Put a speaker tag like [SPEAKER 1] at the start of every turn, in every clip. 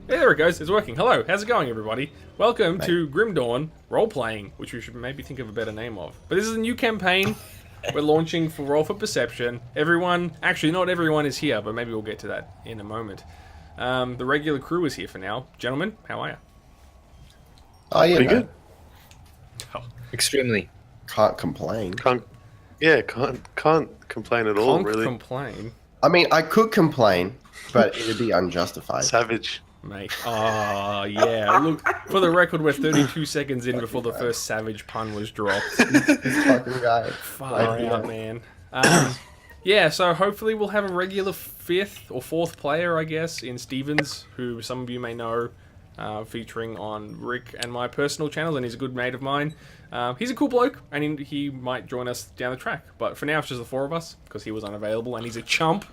[SPEAKER 1] Yeah, there it goes. It's working. Hello, how's it going, everybody? Welcome to Grim Dawn Role-Playing, which we should maybe think of a better name of. But this is a new campaign we're launching for Roll for Perception. Everyone, actually not everyone is here, but maybe we'll get to that in a moment. The regular crew is here for now. Gentlemen, how are you?
[SPEAKER 2] Oh, yeah,
[SPEAKER 3] Pretty
[SPEAKER 2] no.
[SPEAKER 3] good.
[SPEAKER 1] Oh,
[SPEAKER 4] Extremely.
[SPEAKER 2] Can't complain.
[SPEAKER 3] Can't complain at all,
[SPEAKER 1] can't
[SPEAKER 3] really.
[SPEAKER 1] complain,
[SPEAKER 2] I mean, I could complain, but it'd be unjustified.
[SPEAKER 3] Savage.
[SPEAKER 1] mate. Oh, yeah. Look, for the record, we're 32 seconds in before the first savage pun was dropped.
[SPEAKER 2] This fucking guy.
[SPEAKER 1] Far out, man. Yeah, so hopefully we'll have a regular fifth or fourth player, I guess, in Stevens, who some of you may know, featuring on Rick and my personal channels, and he's a good mate of mine. He's a cool bloke, and he might join us down the track. But for now, it's just the four of us, because he was unavailable, and he's a chump.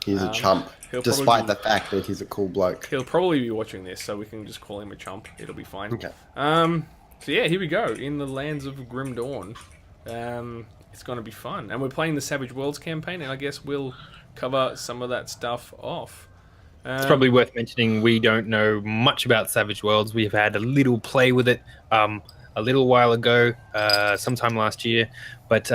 [SPEAKER 2] He's a chump,
[SPEAKER 1] he'll
[SPEAKER 2] despite
[SPEAKER 1] probably
[SPEAKER 2] the fact that he's a cool bloke.
[SPEAKER 1] He'll probably be watching this, so we can just call him a chump. It'll be fine.
[SPEAKER 2] Okay.
[SPEAKER 1] So yeah, here we go, in the lands of Grim Dawn. It's going to be fun. And we're playing the Savage Worlds campaign, and I guess we'll cover some of that stuff off.
[SPEAKER 4] It's probably worth mentioning we don't know much about Savage Worlds. We've had a little play with it a little while ago, sometime last year, but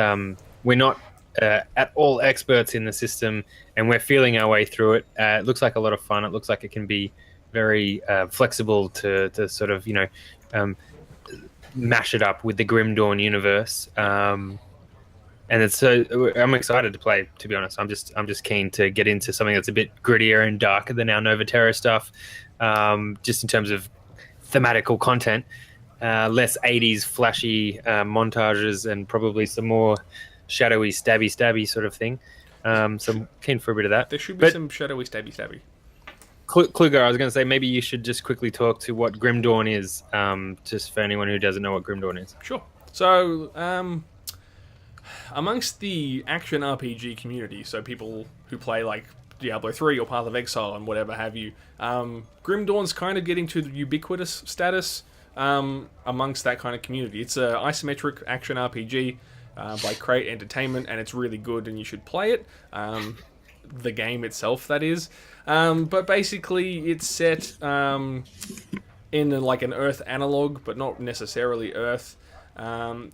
[SPEAKER 4] we're not at all experts in the system, and we're feeling our way through it. It looks like a lot of fun. It looks like it can be very flexible to sort of, mash it up with the Grim Dawn universe. And it's I'm excited to play. To be honest, I'm just keen to get into something that's a bit grittier and darker than our Nova Terra stuff, just in terms of thematical content, less 80s flashy montages, and probably some more shadowy stabby sort of thing. So I'm keen for a bit of that.
[SPEAKER 1] There should be some shadowy stabby.
[SPEAKER 4] Kluger, I was going to say maybe you should just quickly talk to what Grim Dawn is, just for anyone who doesn't know what Grim Dawn is.
[SPEAKER 1] Sure. So, amongst the action RPG community, so people who play like Diablo 3 or Path of Exile and whatever have you, Grim Dawn's kind of getting to the ubiquitous status amongst that kind of community. It's an isometric action RPG by Crate Entertainment, and it's really good and you should play it. The game itself, that is. But basically it's set in like an Earth analog, but not necessarily Earth.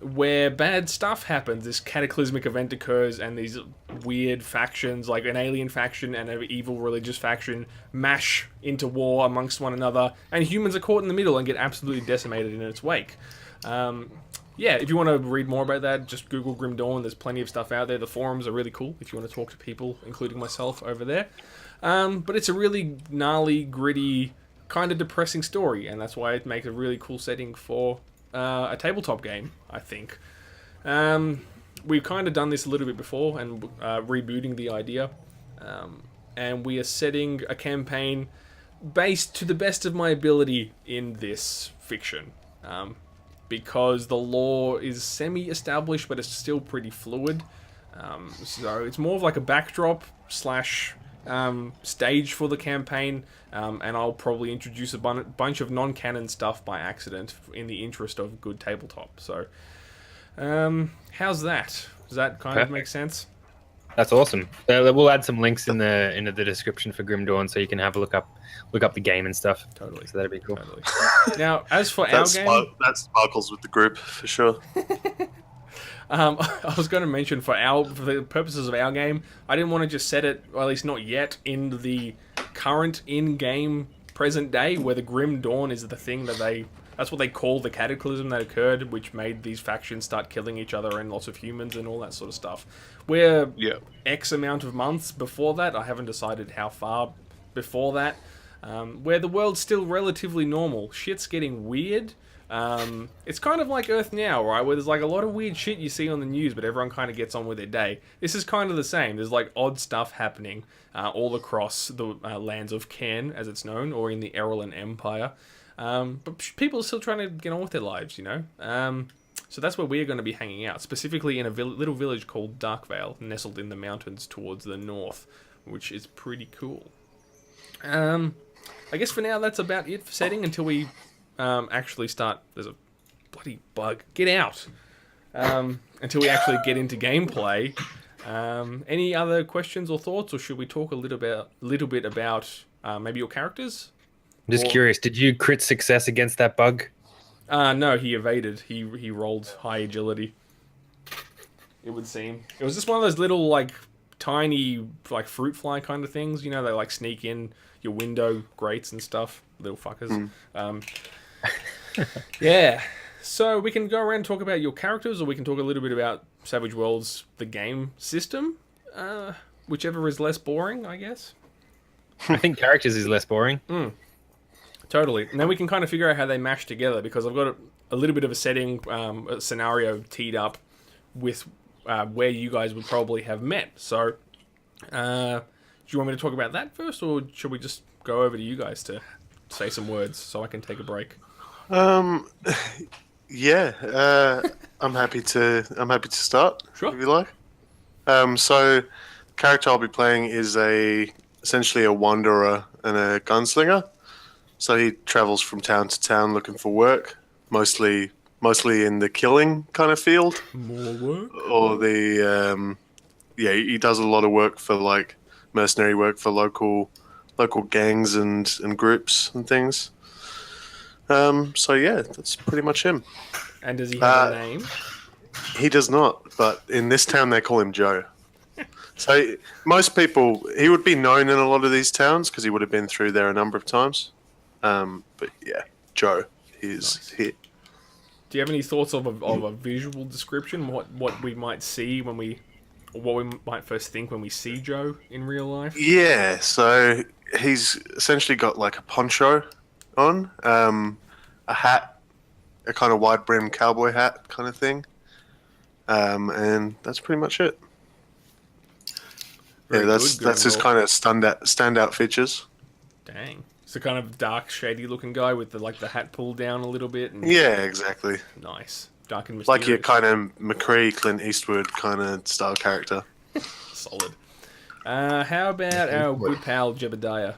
[SPEAKER 1] Where bad stuff happens, this cataclysmic event occurs, and these weird factions, like an alien faction and an evil religious faction, mash into war amongst one another, and humans are caught in the middle and get absolutely decimated in its wake. Yeah, if you want to read more about that, just Google Grim Dawn. There's plenty of stuff out there. The forums are really cool if you want to talk to people, including myself over there. But it's a really gnarly, gritty, kind of depressing story, and that's why it makes a really cool setting for a tabletop game, I think. We've kind of done this a little bit before, and rebooting the idea. And we are setting a campaign based to the best of my ability in this fiction. Because the lore is semi-established, but it's still pretty fluid. So it's more of like a backdrop slash stage for the campaign, and I'll probably introduce a bunch of non-canon stuff by accident in the interest of good tabletop. So, how's that? Does that kind of make sense?
[SPEAKER 4] That's awesome. We'll add some links in the description for Grim Dawn, so you can have a look up the game and stuff.
[SPEAKER 1] Totally.
[SPEAKER 4] So that'd be cool.
[SPEAKER 1] Totally. Now, as for our game,
[SPEAKER 3] that sparkles with the group for sure.
[SPEAKER 1] I was going to mention for the purposes of our game, I didn't want to just set it, or at least not yet, in the current in-game present day, where the Grim Dawn is the thing that's what they call the cataclysm that occurred, which made these factions start killing each other and lots of humans and all that sort of stuff. We're X amount of months before that. I haven't decided how far before that. Where the world's still relatively normal. Shit's getting weird. It's kind of like Earth now, right? Where there's like a lot of weird shit you see on the news, but everyone kind of gets on with their day. This is kind of the same. There's like odd stuff happening all across the lands of Cairn, as it's known, or in the Erlen Empire. But people are still trying to get on with their lives, you know? So that's where we're going to be hanging out, specifically in a little village called Darkvale, nestled in the mountains towards the north, which is pretty cool. I guess for now that's about it for setting until we actually start. There's a bloody bug. Get out! Until we actually get into gameplay. Any other questions or thoughts, or should we talk a little bit about maybe your characters?
[SPEAKER 4] I'm just curious. Did you crit success against that bug?
[SPEAKER 1] No, he evaded. He rolled high agility. It would seem. It was just one of those little like tiny like fruit fly kind of things. You know, they like sneak in your window grates and stuff. Little fuckers. Yeah. So we can go around and talk about your characters, or we can talk a little bit about Savage Worlds, the game system. Whichever is less boring, I guess.
[SPEAKER 4] I think characters is less boring.
[SPEAKER 1] Totally. And then we can kind of figure out how they mash together, because I've got a little bit of a setting, a scenario teed up with where you guys would probably have met. So, do you want me to talk about that first, or should we just go over to you guys to say some words so I can take a break?
[SPEAKER 3] Yeah. I'm happy to start.
[SPEAKER 1] Sure.
[SPEAKER 3] If you like. So, the character I'll be playing is essentially a wanderer and a gunslinger. So he travels from town to town looking for work, mostly in the killing kind of field.
[SPEAKER 1] More work?
[SPEAKER 3] Or he does a lot of work for like mercenary work for local gangs and groups and things. So yeah, that's pretty much him.
[SPEAKER 1] And does he have a name?
[SPEAKER 3] He does not, but in this town they call him Joe. So most people, he would be known in a lot of these towns because he would have been through there a number of times. But yeah, Joe is here.
[SPEAKER 1] Do you have any thoughts of a visual description? What we might see what we might first think when we see Joe in real life?
[SPEAKER 3] Yeah, so he's essentially got like a poncho on, a hat, a kind of wide brimmed cowboy hat kind of thing, and that's pretty much it.
[SPEAKER 1] Very
[SPEAKER 3] that's his kind of standout features.
[SPEAKER 1] Dang. It's a kind of dark, shady looking guy with the hat pulled down a little bit. And
[SPEAKER 3] Yeah, exactly.
[SPEAKER 1] Nice. Dark and mysterious.
[SPEAKER 3] Like your kind of McCree, Clint Eastwood kind of style character.
[SPEAKER 1] Solid. How about our good pal Jebediah?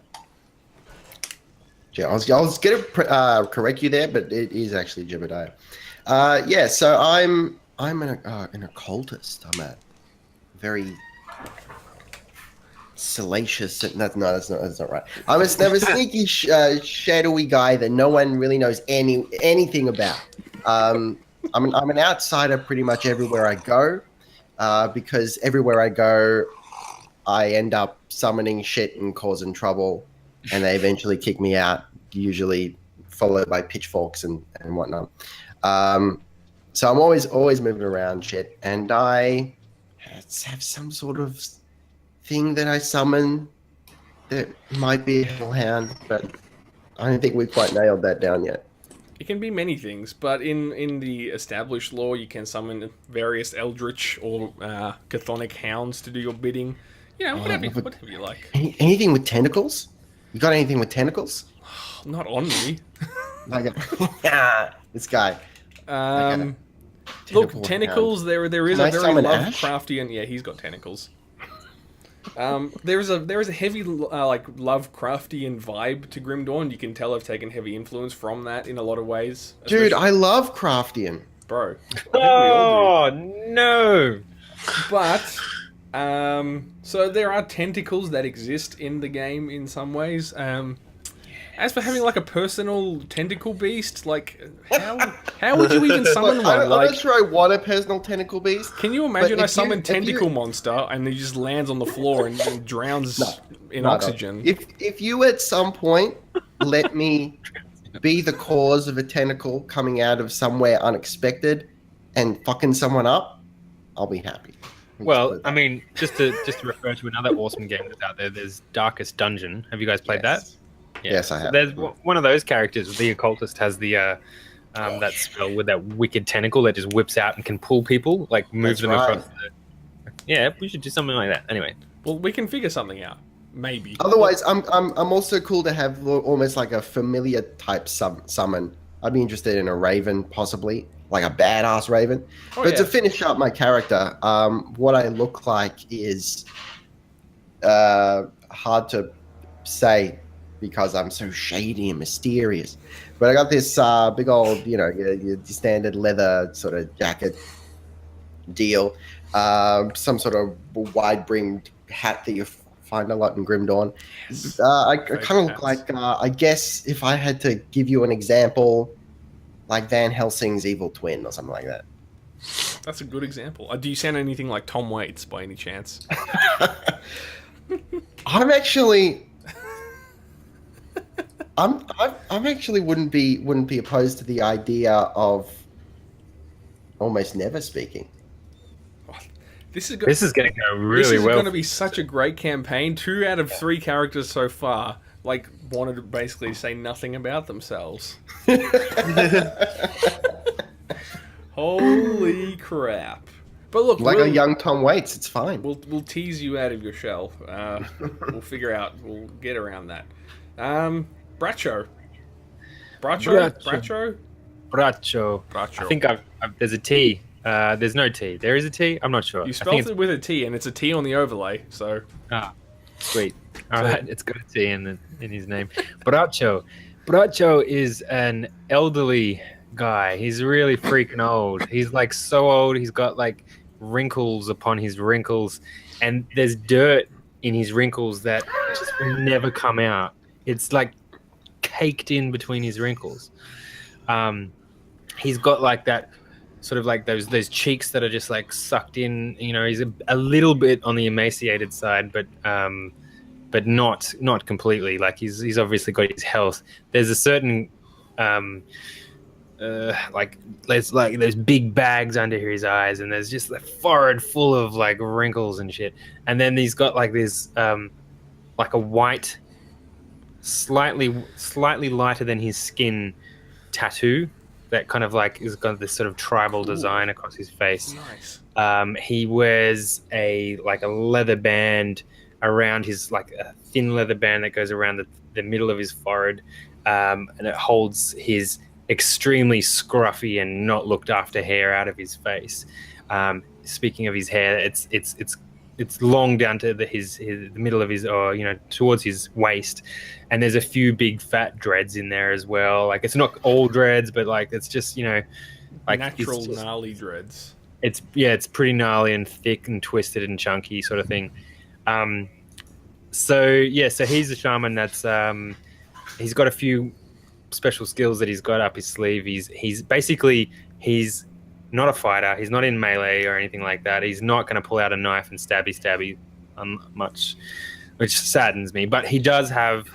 [SPEAKER 2] Yeah, I was going to correct you there, but it is actually Jebediah. Yeah, so I'm an occultist. I'm a very salacious. That's not right. I'm a sneaky, shadowy guy that no one really knows anything about. I'm an outsider pretty much everywhere I go, because everywhere I go, I end up summoning shit and causing trouble, and they eventually kick me out, usually followed by pitchforks and whatnot. So I'm always moving around shit, and I have some sort of thing that I summon that might be a hellhound, but I don't think we quite nailed that down yet.
[SPEAKER 1] It can be many things, but in the established lore, you can summon various eldritch or chthonic hounds to do your bidding. You know, whatever you like.
[SPEAKER 2] Anything with tentacles? You got anything with tentacles?
[SPEAKER 1] Not on me.
[SPEAKER 2] This guy.
[SPEAKER 1] Look, tentacles. There is
[SPEAKER 2] Can
[SPEAKER 1] a
[SPEAKER 2] I
[SPEAKER 1] very
[SPEAKER 2] summon Ash?
[SPEAKER 1] Lovecraftian. Yeah, he's got tentacles. There is a heavy like Lovecraftian vibe to Grim Dawn. You can tell I've taken heavy influence from that in a lot of ways.
[SPEAKER 2] Dude, I love Craftian.
[SPEAKER 1] Bro. I think we all do.
[SPEAKER 4] Oh no!
[SPEAKER 1] But so there are tentacles that exist in the game in some ways. As for having like a personal tentacle beast, like how would you even summon one?
[SPEAKER 2] I'm not sure I want a personal tentacle beast.
[SPEAKER 1] Can you imagine
[SPEAKER 2] but
[SPEAKER 1] I summon Tentacle Monster and he just lands on the floor and drowns in oxygen?
[SPEAKER 2] No. If you at some point let me be the cause of a tentacle coming out of somewhere unexpected and fucking someone up, I'll be happy.
[SPEAKER 4] Well, I mean, just to refer to another awesome game that's out there, there's Darkest Dungeon. Have you guys played that? Yeah.
[SPEAKER 2] Yes, I have.
[SPEAKER 4] So there's one of those characters. The occultist has the that spell with that wicked tentacle that just whips out and can pull people, like move them across. Yeah, we should do something like that. Anyway,
[SPEAKER 1] well, we can figure something out. Maybe.
[SPEAKER 2] Otherwise, I'm also cool to have almost like a familiar type summon. I'd be interested in a raven, possibly like a badass raven. But to finish up my character, what I look like is hard to say because I'm so shady and mysterious. But I got this big old, your standard leather sort of jacket deal, some sort of wide-brimmed hat that you find a lot in Grim Dawn.
[SPEAKER 1] Yes.
[SPEAKER 2] I
[SPEAKER 1] Fake
[SPEAKER 2] kind of look
[SPEAKER 1] cats.
[SPEAKER 2] like, I guess if I had to give you an example, like Van Helsing's evil twin or something like that.
[SPEAKER 1] That's a good example. Do you sound anything like Tom Waits by any chance?
[SPEAKER 2] I'm actually, I'm actually wouldn't be opposed to the idea of almost never speaking.
[SPEAKER 1] This is
[SPEAKER 4] This is going to go
[SPEAKER 1] This
[SPEAKER 4] really
[SPEAKER 1] is
[SPEAKER 4] well.
[SPEAKER 1] going to be such a great campaign. 2 out of 3 characters so far, like, wanted to basically say nothing about themselves. Holy crap! But look,
[SPEAKER 2] Like a young Tom Waits, it's fine.
[SPEAKER 1] we'll tease you out of your shell. We'll figure out. We'll get around that. Bracho. Bracho.
[SPEAKER 4] Bracho. I think there's a T. There's no T. There is a T? I'm not sure.
[SPEAKER 1] You
[SPEAKER 4] I
[SPEAKER 1] spelled
[SPEAKER 4] think
[SPEAKER 1] it with a T, and it's a T on the overlay. So
[SPEAKER 4] sweet. All right, it's got a T in his name. Bracho. Bracho is an elderly guy. He's really freaking old. He's like so old. He's got like wrinkles upon his wrinkles, and there's dirt in his wrinkles that just will never come out. It's like caked in between his wrinkles. He's got like that sort of like those cheeks that are just like sucked in. You know, he's a little bit on the emaciated side, but not completely. Like he's obviously got his health. There's a certain like there's big bags under his eyes, and there's just the forehead full of like wrinkles and shit. And then he's got like this like a white, slightly lighter than his skin tattoo that kind of like has got this sort of tribal design across his face.
[SPEAKER 1] nice.
[SPEAKER 4] He wears a leather band around his, like a thin leather band that goes around the middle of his forehead, and it holds his extremely scruffy and not looked after hair out of his face. Speaking of his hair, it's long down to the middle of his, or towards his waist, and there's a few big fat dreads in there as well. Like it's not all dreads, but like it's just like
[SPEAKER 1] Natural
[SPEAKER 4] it's just,
[SPEAKER 1] gnarly dreads.
[SPEAKER 4] it's pretty gnarly and thick and twisted and chunky sort of thing. So he's a shaman that's he's got a few special skills that he's got up his sleeve. He's not a fighter. He's not in melee or anything like that. He's not going to pull out a knife and stabby much, which saddens me. But he does have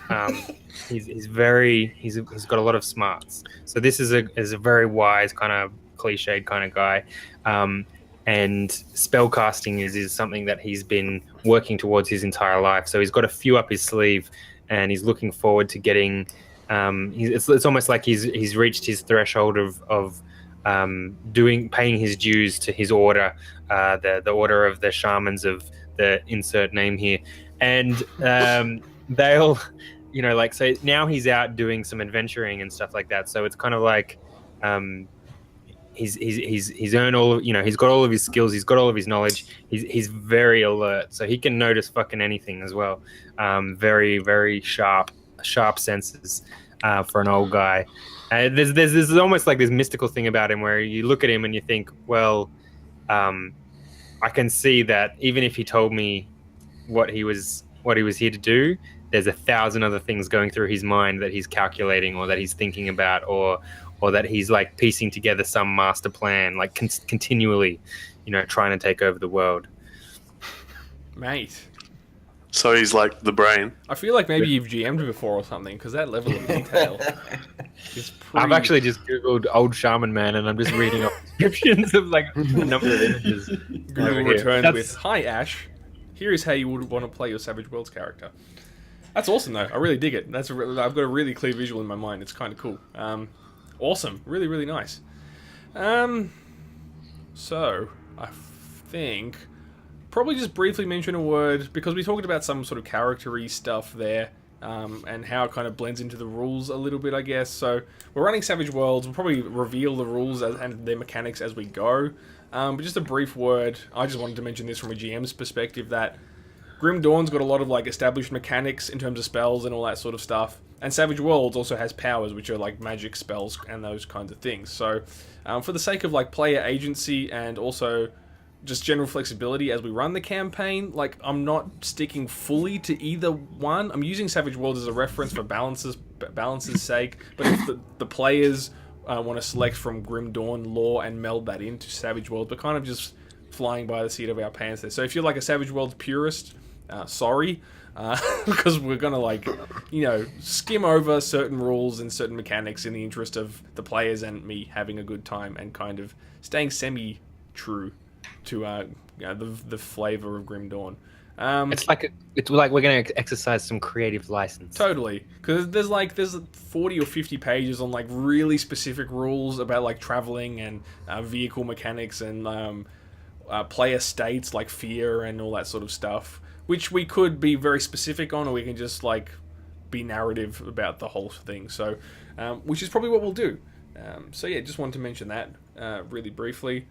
[SPEAKER 4] he's got a lot of smarts. So this is a very wise, kind of cliched kind of guy. And spellcasting is something that he's been working towards his entire life. So he's got a few up his sleeve, and he's looking forward to getting. It's almost like he's reached his threshold of paying his dues to his order, the order of the shamans of the insert name here, and they'll, so now he's out doing some adventuring and stuff like that. So it's kind of like. He's earned all of, he's got all of his skills, he's got all of his knowledge, he's very alert, so he can notice fucking anything as well. Very, very sharp senses for an old guy. There's almost like this mystical thing about him where you look at him and you think, well, I can see that even if he told me what he was here to do, there's 1,000 other things going through his mind that he's calculating, or that he's thinking about, or that he's like piecing together some master plan, like continually, trying to take over the world.
[SPEAKER 1] Mate.
[SPEAKER 3] So he's like the brain.
[SPEAKER 1] I feel like maybe you've GM'd before or something, because that level of detail is pretty...
[SPEAKER 4] I've actually just Googled old shaman man, and I'm just reading off descriptions of like a number of images.
[SPEAKER 1] Google returned with, "Hi Ash, here is how you would want to play your Savage Worlds character." That's awesome though. I really dig it. I've got a really clear visual in my mind. It's kind of cool. Awesome. Really, really nice. So, I think... probably just briefly mention a word, because we talked about some sort of character-y stuff there, and how it kind of blends into the rules a little bit, I guess. So, we're running Savage Worlds. We'll probably reveal the rules and their mechanics as we go. But just a brief word. I just wanted to mention this from a GM's perspective, that Grim Dawn's got a lot of like established mechanics in terms of spells and all that sort of stuff. And Savage Worlds also has powers, which are like magic spells and those kinds of things. So, for the sake of like player agency and also just general flexibility as we run the campaign. Like, I'm not sticking fully to either one. I'm using Savage Worlds as a reference for balance's sake, but if the players want to select from Grim Dawn lore and meld that into Savage Worlds, we're kind of just flying by the seat of our pants there. So if you're like a Savage Worlds purist, sorry, because we're gonna, like, you know, skim over certain rules and certain mechanics in the interest of the players and me having a good time and kind of staying semi-true to you know, the flavor of Grim Dawn.
[SPEAKER 4] It's like we're going to exercise some creative license.
[SPEAKER 1] Totally, because there's 40 or 50 pages on like really specific rules about like traveling and vehicle mechanics and player states like fear and all that sort of stuff, which we could be very specific on, or we can just like be narrative about the whole thing. So, which is probably what we'll do. So yeah, just wanted to mention that really briefly.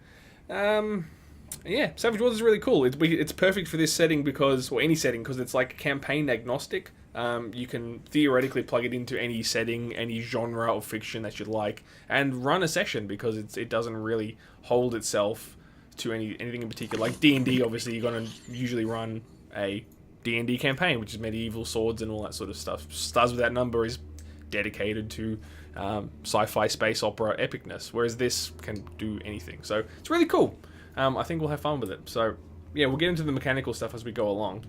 [SPEAKER 1] Yeah, Savage Worlds is really cool. It's perfect for this setting or any setting, because it's like campaign agnostic. You can theoretically plug it into any setting, any genre of fiction that you'd like, and run a session, because it doesn't really hold itself to anything in particular. Like D&D, obviously, you're going to usually run a D&D campaign, which is medieval swords and all that sort of stuff. Stars Without Number is dedicated to sci-fi space opera epicness, whereas this can do anything. So it's really cool. I think we'll have fun with it. So yeah, we'll get into the mechanical stuff as we go along.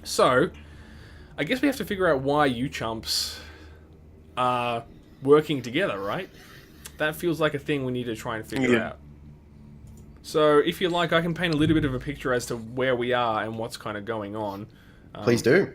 [SPEAKER 1] So I guess we have to figure out why you chumps are working together, right? That feels like a thing we need to try and figure out. So if you like, I can paint a little bit of a picture as to where we are and what's kind of going on.
[SPEAKER 2] Please do.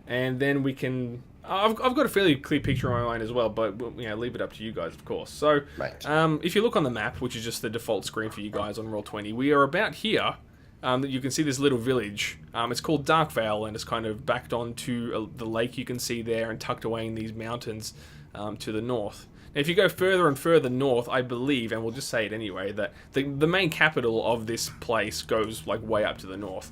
[SPEAKER 1] And then we can... I've got a fairly clear picture in my mind as well, but you know, leave it up to you guys, of course. So,
[SPEAKER 2] right.
[SPEAKER 1] If you look on the map, which is just the default screen for you guys on Roll20, we are about here. That you can see this little village. It's called Darkvale, and it's kind of backed onto the lake you can see there, and tucked away in these mountains to the north. Now, if you go further and further north, I believe, and we'll just say it anyway, that the main capital of this place goes like way up to the north.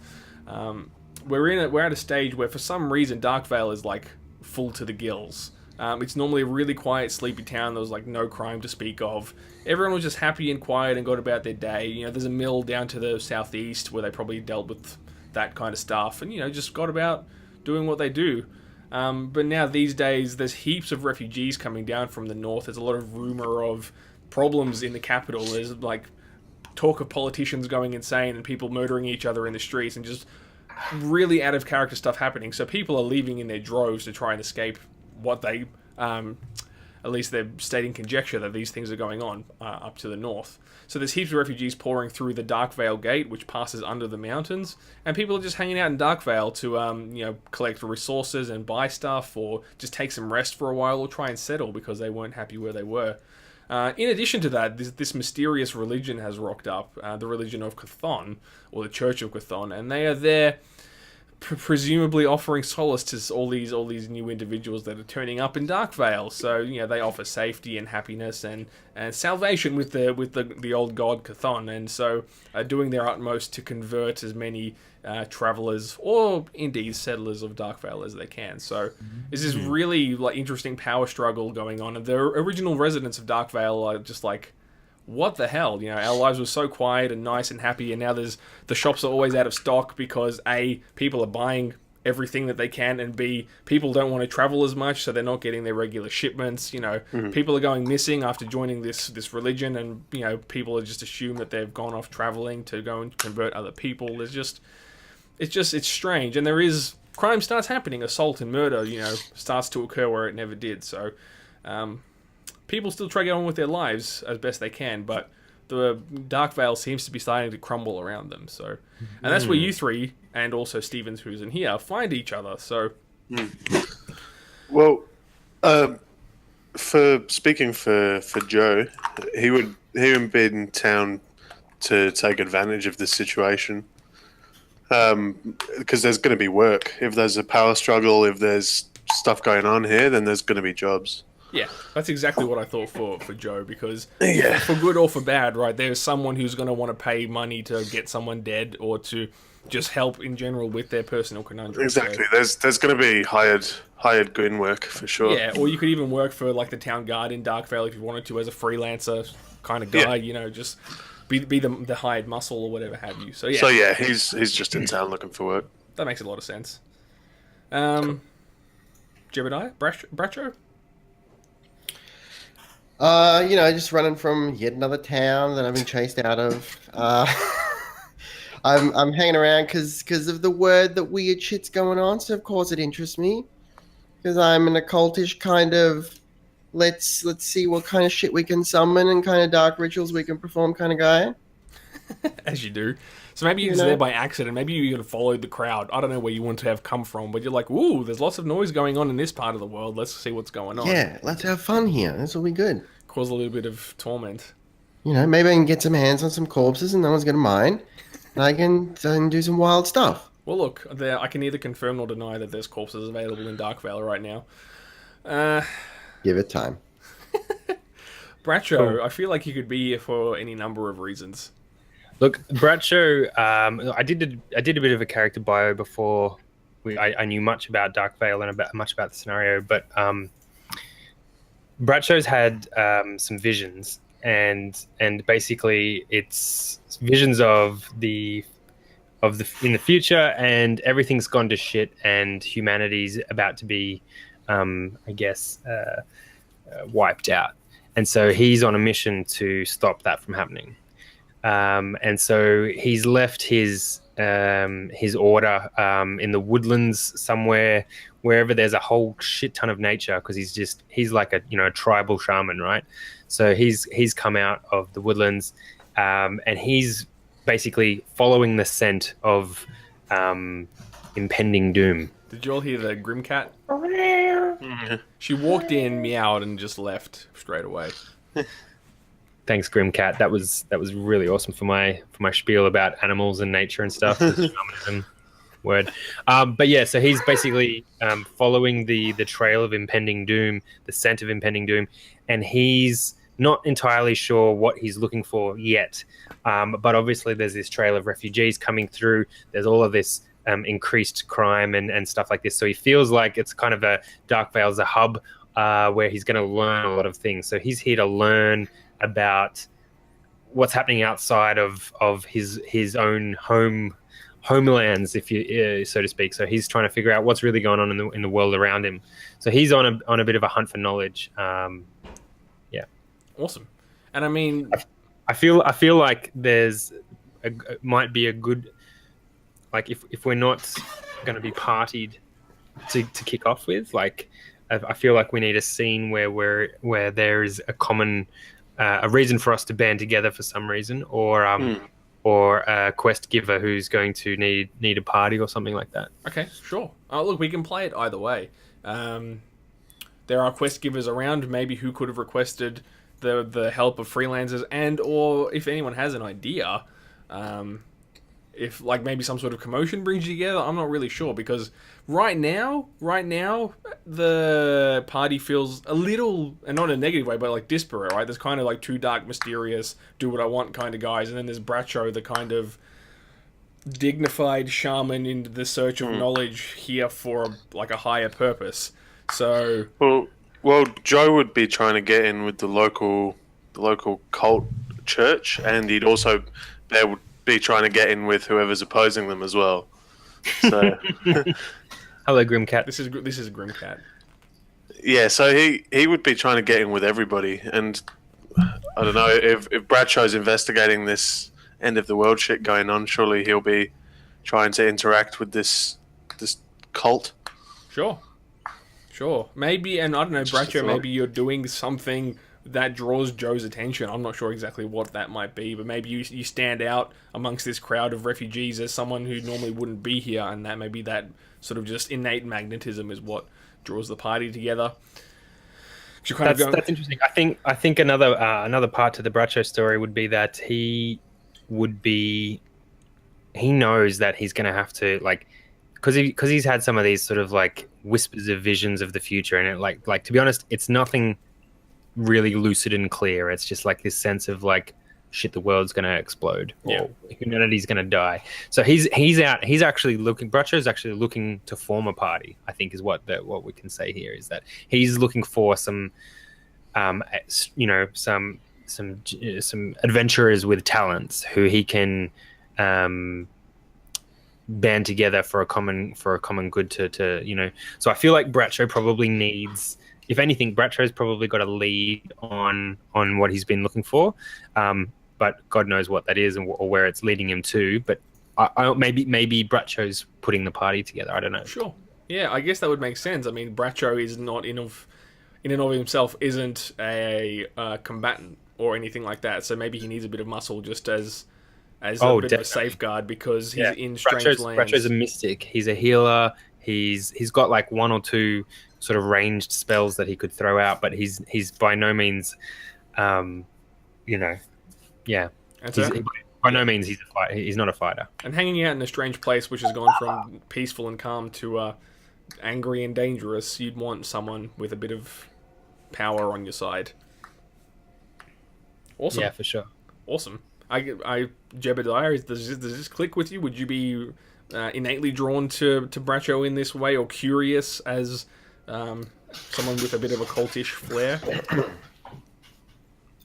[SPEAKER 1] We're at a stage where, for some reason, Darkvale is like full to the gills. It's normally a really quiet, sleepy town. There was like no crime to speak of. Everyone was just happy and quiet and got about their day. You know, there's a mill down to the southeast where they probably dealt with that kind of stuff, and you know, just got about doing what they do. But now these days, there's heaps of refugees coming down from the north. There's a lot of rumor of problems in the capital. There's like talk of politicians going insane and people murdering each other in the streets, and just really out of character stuff happening. So people are leaving in their droves to try and escape what they, at least they're stating conjecture that these things are going on up to the north. So there's heaps of refugees pouring through the Darkvale Gate, which passes under the mountains, and people are just hanging out in Darkvale to, you know, collect resources and buy stuff, or just take some rest for a while, or try and settle because they weren't happy where they were. In addition to that, this mysterious religion has rocked up, the religion of Chthon, or the Church of Chthon, and they are there presumably offering solace to all these new individuals that are turning up in Darkvale. So, you know, they offer safety and happiness and salvation with the old god Chthon, and so are doing their utmost to convert as many travelers or indeed settlers of Darkvale as they can. So there's this really like interesting power struggle going on, and the original residents of Darkvale are just like, what the hell? You know, our lives were so quiet and nice and happy, and now the shops are always out of stock because A, people are buying everything that they can, and B, people don't want to travel as much, so they're not getting their regular shipments. You know, people are going missing after joining this religion, and you know, people are just assume that they've gone off traveling to go and convert other people. It's strange, and crime starts happening. Assault and murder, you know, starts to occur where it never did. So, people still try to get on with their lives as best they can, but the Darkvale seems to be starting to crumble around them. So, and that's where you three, and also Stevens, who's in here, find each other. So,
[SPEAKER 3] well, speaking for Joe, he would be in town to take advantage of this situation, because there's going to be work. If there's a power struggle, if there's stuff going on here, then there's going to be jobs.
[SPEAKER 1] Yeah, that's exactly what I thought for Joe, because for good or for bad, right, there's someone who's going to want to pay money to get someone dead, or to just help in general with their personal conundrum.
[SPEAKER 3] Exactly. So, there's going to be hired gun work for sure.
[SPEAKER 1] Yeah, or you could even work for like the town guard in Darkvale if you wanted to, as a freelancer kind of guy, you know, just be the hired muscle or whatever have you. So yeah,
[SPEAKER 3] So yeah, he's just in town looking for work.
[SPEAKER 1] that makes a lot of sense. Jebediah? Bracho?
[SPEAKER 2] Just running from yet another town that I've been chased out of. I'm hanging around because of the word that weird shit's going on. So of course it interests me because I'm an occultish kind of let's see what kind of shit we can summon and kind of dark rituals we can perform kind of guy.
[SPEAKER 1] As you do. So maybe you're there by accident. Maybe you could have followed the crowd. I don't know where you want to have come from, but you're like, ooh, there's lots of noise going on in this part of the world. Let's see what's going on.
[SPEAKER 2] Yeah, let's have fun here. This will be good.
[SPEAKER 1] Cause a little bit of torment.
[SPEAKER 2] Maybe I can get some hands on some corpses and no one's going to mind. And I can do some wild stuff.
[SPEAKER 1] Well, look, I can neither confirm nor deny that there's corpses available in Darkvale right now.
[SPEAKER 2] Give it time.
[SPEAKER 1] Bracho,
[SPEAKER 4] Cool.
[SPEAKER 1] I feel like you could be here for any number of reasons.
[SPEAKER 4] Look, Bradshaw, I did a bit of a character bio before I knew much about Darkvale and much about the scenario, but Bradshaw's had some visions, and basically it's visions of in the future, and everything's gone to shit, and humanity's about to be, wiped out, and so he's on a mission to stop that from happening. And so he's left his order in the woodlands somewhere, wherever there's a whole shit ton of nature, because he's like a tribal shaman, right? So he's come out of the woodlands, and he's basically following the scent of impending doom.
[SPEAKER 1] Did you all hear the Grim Cat? She walked in, meowed, and just left straight away.
[SPEAKER 4] Thanks, Grim Cat. That was really awesome for my spiel about animals and nature and stuff. The shamanism word. But yeah, so he's basically following the trail of impending doom, the scent of impending doom, and he's not entirely sure what he's looking for yet. But obviously there's this trail of refugees coming through. There's all of this increased crime and stuff like this. So he feels like it's kind of Darkvale's a hub where he's going to learn a lot of things. So he's here to learn about what's happening outside of his own homelands, if you so to speak. So he's trying to figure out what's really going on in the world around him. So he's on a bit of a hunt for knowledge. Yeah,
[SPEAKER 1] awesome. And I mean,
[SPEAKER 4] I feel like might be a good, like if we're not going to be partied to kick off with, like I feel like we need a scene where there is a common a reason for us to band together for some reason, or a quest giver who's going to need a party or something like that.
[SPEAKER 1] Okay, sure. Look, we can play it either way. There are quest givers around, maybe who could have requested the help of freelancers, and or if anyone has an idea, if like maybe some sort of commotion brings you together. I'm not really sure, because right now the party feels a little, and not in a negative way, but like disparate, right? There's kind of like two dark, mysterious, do what I want kind of guys, and then there's Bracho, the kind of dignified shaman in the search of knowledge here for like a higher purpose. So
[SPEAKER 3] well, Joe would be trying to get in with the local cult church, and he'd also be trying to get in with whoever's opposing them as well. So,
[SPEAKER 4] hello, Grimcat.
[SPEAKER 1] This is Grimcat.
[SPEAKER 3] Yeah, so he would be trying to get in with everybody, and I don't know if Bradshaw's investigating this end of the world shit going on. Surely he'll be trying to interact with this cult.
[SPEAKER 1] Sure. Maybe, and I don't know, Bracho, maybe you're doing something that draws Joe's attention. I'm not sure exactly what that might be, but maybe you stand out amongst this crowd of refugees as someone who normally wouldn't be here, and that maybe that sort of just innate magnetism is what draws the party together.
[SPEAKER 4] That's interesting. I think another part to the Bracho story would be that he knows that he's going to have to, like, because he's had some of these sort of like whispers of visions of the future, and it like to be honest, it's nothing really lucid and clear. It's just like this sense of like, shit, the world's going to explode, or humanity's going to die. So he's actually looking. Bracho's actually looking to form a party, I think, is what we can say here, is that he's looking for some some adventurers with talents who he can band together for a common good to. So I feel like Bradshaw probably needs, if anything, Bradshaw's probably got a lead on what he's been looking for, but God knows what that is or where it's leading him to. But maybe Bradshaw's putting the party together. I don't know.
[SPEAKER 1] Sure. Yeah, I guess that would make sense. I mean, Bradshaw is not in and of himself isn't a combatant or anything like that. So maybe he needs a bit of muscle just as a bit
[SPEAKER 4] definitely.
[SPEAKER 1] of a safeguard because he's in strange lands.
[SPEAKER 4] Bradshaw's a mystic. He's a healer. He's got like one or two sort of ranged spells that he could throw out, but he's by no means, by no means he's a fighter. He's not a fighter.
[SPEAKER 1] And hanging out in a strange place, which has gone from peaceful and calm to angry and dangerous, you'd want someone with a bit of power on your side. Awesome.
[SPEAKER 4] Yeah, for sure.
[SPEAKER 1] Awesome. Jebediah, does this click with you? Would you be innately drawn to Bradshaw in this way, or curious as someone with a bit of a cultish flair?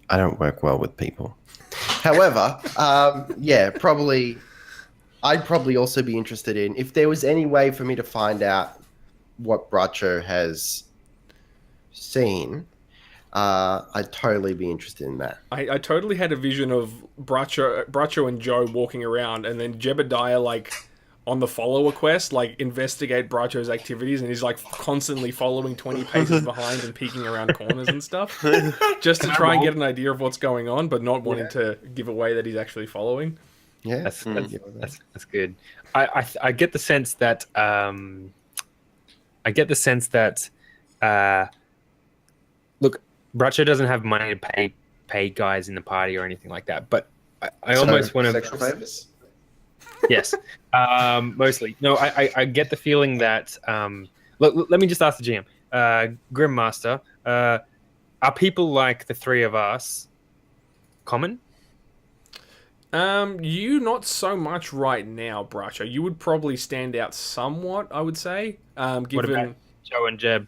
[SPEAKER 2] I don't work well with people. However, probably. I'd probably also be interested in if there was any way for me to find out what Bradshaw has seen. I'd totally be interested in that.
[SPEAKER 1] I totally had a vision of Bradshaw and Joe walking around, and then Jebediah like on the follower quest, like investigate Bradshaw's activities, and he's like constantly following 20 paces behind and peeking around corners and stuff, just to try and get an idea of what's going on, but not wanting to give away that he's actually following.
[SPEAKER 2] Yeah,
[SPEAKER 4] that's good. I get the sense that look, Bradshaw doesn't have money to pay guys in the party or anything like that, but I almost want to
[SPEAKER 2] sexual favors.
[SPEAKER 4] Yes, mostly. No, I get the feeling that look, let me just ask the GM, Grim Master, are people like the three of us common?
[SPEAKER 1] You not so much right now, Bradshaw. You would probably stand out somewhat, I would say. Given
[SPEAKER 4] What about Joe and Jeb?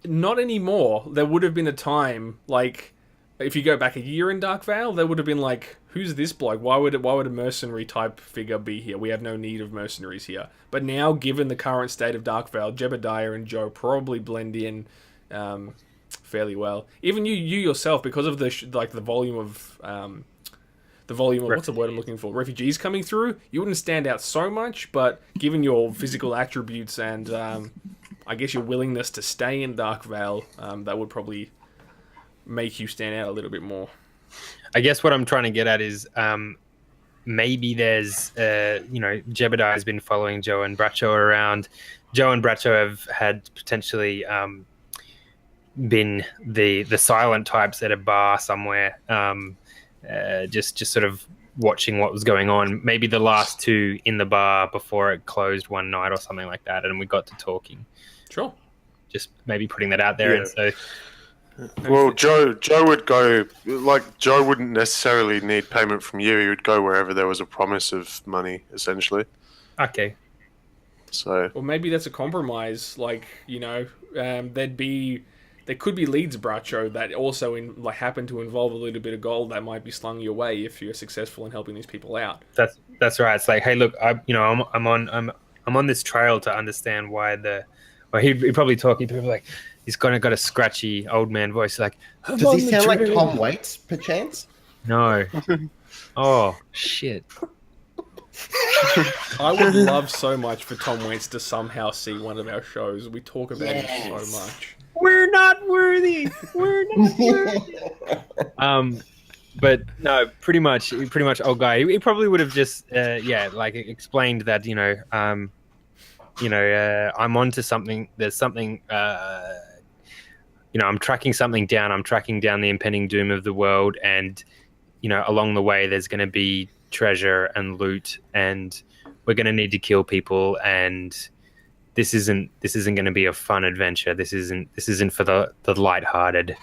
[SPEAKER 1] Not anymore. There would have been a time, like, if you go back a year in Dark Vale, there would have been like, who's this bloke? Why would a mercenary type figure be here? We have no need of mercenaries here. But now, given the current state of Dark Vale, Jebediah and Joe probably blend in fairly well. Even you yourself, because of the volume of what's the word I'm looking for? Refugees coming through. You wouldn't stand out so much, but given your physical attributes and I guess your willingness to stay in Dark Vale, that would probably make you stand out a little bit more.
[SPEAKER 4] I guess what I'm trying to get at is maybe there's, Jebediah has been following Joe and Bradshaw around. Joe and Bradshaw have had potentially been the silent types at a bar somewhere, just sort of watching what was going on. Maybe the last two in the bar before it closed one night or something like that, and we got to talking.
[SPEAKER 1] Sure.
[SPEAKER 4] Just maybe putting that out there.
[SPEAKER 3] Yeah.
[SPEAKER 4] And so,
[SPEAKER 3] well, Joe would go, like, Joe wouldn't necessarily need payment from you. He would go wherever there was a promise of money, essentially.
[SPEAKER 4] okay.
[SPEAKER 3] So,
[SPEAKER 1] Or maybe that's a compromise. Like, there could be leads, Bradshaw, that also happen to involve a little bit of gold that might be slung your way if you're successful in helping these people out.
[SPEAKER 4] That's right. It's like, hey, look, I'm on this trail to understand why he'd probably talk. He'd be like, he's got a scratchy old man voice. Like,
[SPEAKER 2] Does he sound like Tom Waits, perchance?
[SPEAKER 4] No. Oh shit.
[SPEAKER 1] I would love so much for Tom Waits to somehow see one of our shows. We talk about him so much.
[SPEAKER 4] We're not worthy. We're not worthy. But no, pretty much, old guy. He probably would have just, explained that, I'm onto something. There's something, I'm tracking something down. I'm tracking down the impending doom of the world, and along the way, there's going to be treasure and loot, and we're going to need to kill people, and this isn't going to be a fun adventure. This isn't for the lighthearted,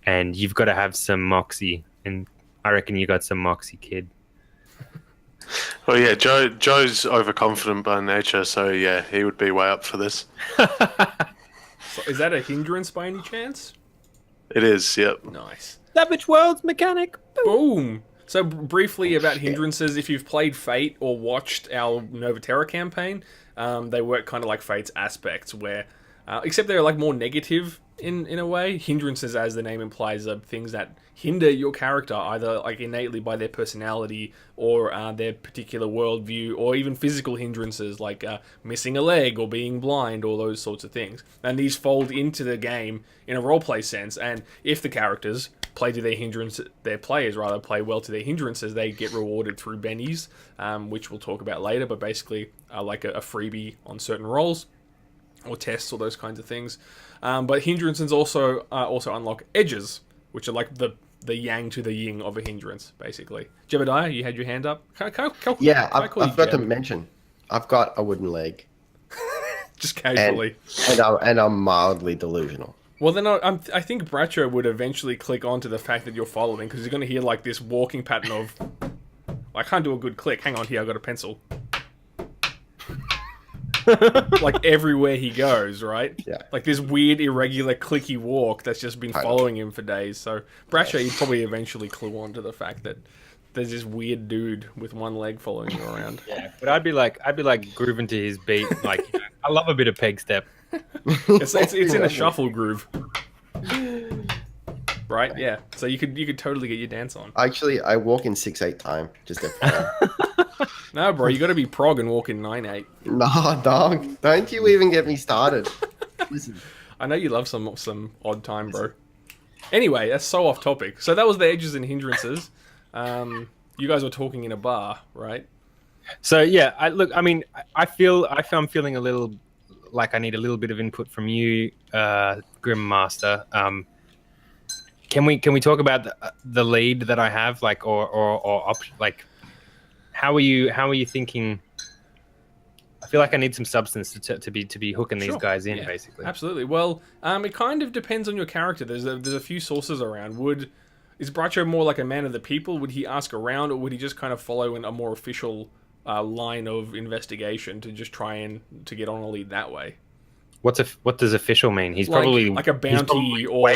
[SPEAKER 4] and you've got to have some moxie, and I reckon you got some moxie, kid.
[SPEAKER 3] well, yeah, Joe's overconfident by nature, so yeah, he would be way up for this.
[SPEAKER 1] So is that a hindrance by any chance?
[SPEAKER 3] It is, yep.
[SPEAKER 1] Nice.
[SPEAKER 4] Savage Worlds mechanic.
[SPEAKER 1] Boom. So briefly about Hindrances, if you've played Fate or watched our Novaterra campaign, they work kind of like Fate's aspects, where except they're like more negative in a way. Hindrances, as the name implies, are things that hinder your character either like innately by their personality or their particular worldview, or even physical hindrances like missing a leg or being blind, or those sorts of things. And these fold into the game in a roleplay sense. And if the characters play to their hindrances, their players rather play well to their hindrances, they get rewarded through bennies, which we'll talk about later. But basically, like a freebie on certain roles or tests or those kinds of things. But hindrances also unlock edges, which are like the yang to the yin of a hindrance, basically. Jebediah, you had your hand up.
[SPEAKER 2] I've got to mention, I've got a wooden leg.
[SPEAKER 1] Just casually.
[SPEAKER 2] And I'm mildly delusional.
[SPEAKER 1] Well, then I think Bracho would eventually click onto the fact that you're following, because he's going to hear like this walking pattern of, I can't do a good click. Hang on, here, I got a pencil. Like everywhere he goes, right?
[SPEAKER 2] Yeah.
[SPEAKER 1] Like this weird, irregular, clicky walk that's just been following him for days. So Bracho, you'd probably eventually clue on to the fact that there's this weird dude with one leg following you around.
[SPEAKER 4] Yeah, but I'd be like grooving to his beat. Like, I love a bit of peg step.
[SPEAKER 1] It's in a shuffle groove. Right? Yeah. So you could totally get your dance on.
[SPEAKER 2] Actually, I walk in 6/8 time. Just FYI.
[SPEAKER 1] No, bro, you got to be prog and walk in 9/8.
[SPEAKER 2] Nah, dog. Don't you even get me started. Listen.
[SPEAKER 1] I know you love some odd time, bro. Anyway, that's so off topic. So that was the edges and hindrances. You guys were talking in a bar, right?
[SPEAKER 4] So yeah, I feel I'm feeling a little like I need a little bit of input from you, Grim Master. Can we talk about the lead that I have, like, like, how are you thinking? I feel like I need some substance to be hooking these guys in, basically.
[SPEAKER 1] Absolutely. Well, it kind of depends on your character. There's a few sources around. Is Bracho more like a man of the people? Would he ask around, or would he just kind of follow in a more official line of investigation to just try and to get on a lead that way?
[SPEAKER 4] What does official mean? He's
[SPEAKER 1] like,
[SPEAKER 4] probably
[SPEAKER 1] like a bounty, or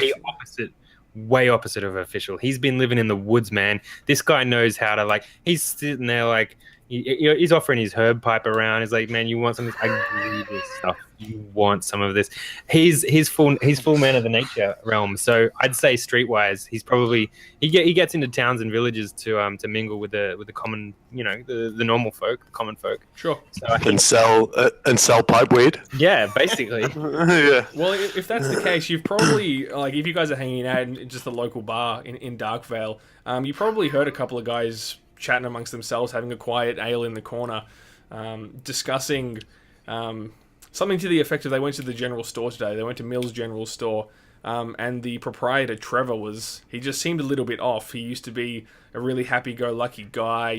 [SPEAKER 4] way opposite of official. He's been living in the woods, man. This guy knows how to, like, he's sitting there like he's offering his herb pipe around. He's like, man, you want some of this? I need this stuff. You want some of this? He's full man of the nature realm. So I'd say streetwise, he's probably he gets into towns and villages to mingle with the common, the normal folk, the common folk.
[SPEAKER 1] Sure.
[SPEAKER 4] So
[SPEAKER 3] and sell pipe weed.
[SPEAKER 4] Yeah, basically.
[SPEAKER 3] Yeah.
[SPEAKER 1] Well, if that's the case, you've probably, like, if you guys are hanging out in just a local bar in Darkvale, you probably heard a couple of guys chatting amongst themselves, having a quiet ale in the corner, discussing something to the effect of they went to the general store today. They went to Mill's General Store, and the proprietor, Trevor, he just seemed a little bit off. He used to be a really happy-go-lucky guy,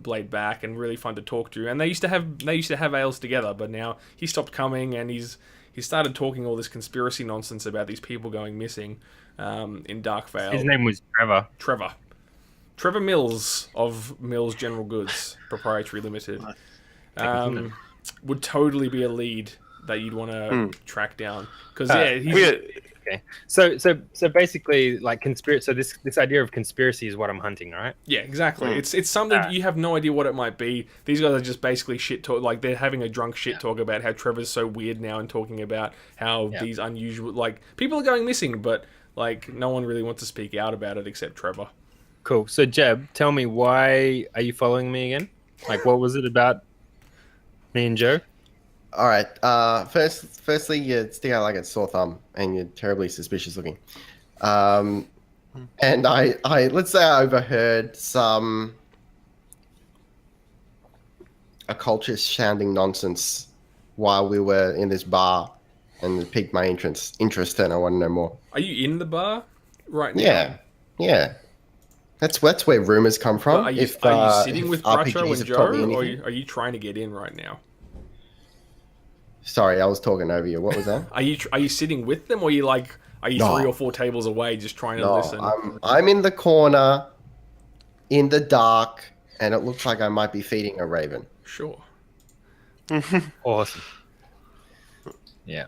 [SPEAKER 1] laid back and really fun to talk to. And they used to have ales together, but now he stopped coming, and he started talking all this conspiracy nonsense about these people going missing in Darkvale.
[SPEAKER 4] His name was Trevor.
[SPEAKER 1] Trevor Mills of Mills General Goods Proprietary Limited would totally be a lead that you'd want to track down, because
[SPEAKER 4] okay. So basically, like, conspiracy. So this idea of conspiracy is what I'm hunting, right?
[SPEAKER 1] Yeah, exactly. It's something you have no idea what it might be. These guys are just basically shit talk. Like, they're having a drunk shit talk about how Trevor's so weird now, and talking about how these unusual, like, people are going missing, but like no one really wants to speak out about it except Trevor.
[SPEAKER 4] Cool. So Jeb, tell me, why are you following me again? Like, what was it about me and Joe?
[SPEAKER 2] All right. Firstly, you stick out like a sore thumb, and you're terribly suspicious looking. And I let's say I overheard some occultist sounding nonsense while we were in this bar, and it piqued my interest, and I want to know more.
[SPEAKER 1] Are you in the bar right now?
[SPEAKER 2] Yeah. That's where rumors come from.
[SPEAKER 1] Are you sitting with Bracho and Joe, or are you trying to get in right now?
[SPEAKER 2] Sorry, I was talking over you. What was that?
[SPEAKER 1] Are you sitting with them, or are you 3 or 4 tables away just trying to listen?
[SPEAKER 2] I'm in the corner, in the dark, and it looks like I might be feeding a raven.
[SPEAKER 1] Sure.
[SPEAKER 4] Awesome. Yeah.